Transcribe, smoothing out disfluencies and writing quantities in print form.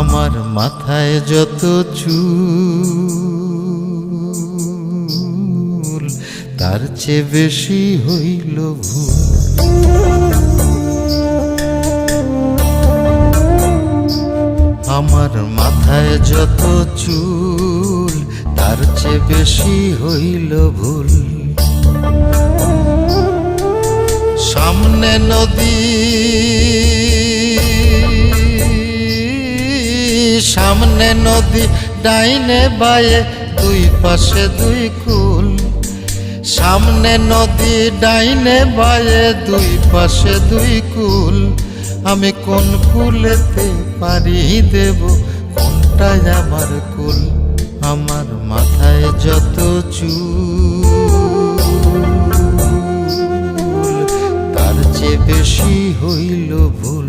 আমার মাথায় যত চুল তার চেয়ে বেশি হইল ভুল। আমার মাথায় যত চুল তার চেয়ে বেশি হইল ভুল। সামনে নদী সামনে নদী ডাইনে বায়ে দুই পাশে দুই কুল। সামনে নদী ডাইনে বায়ে দুই পাশে দুই কুল। আমি কোন কুলেতে পারি দেব, কোনটাই আমার কুল। আমার মাথায় যত চুল তার চেয়ে বেশি হইল ভুল।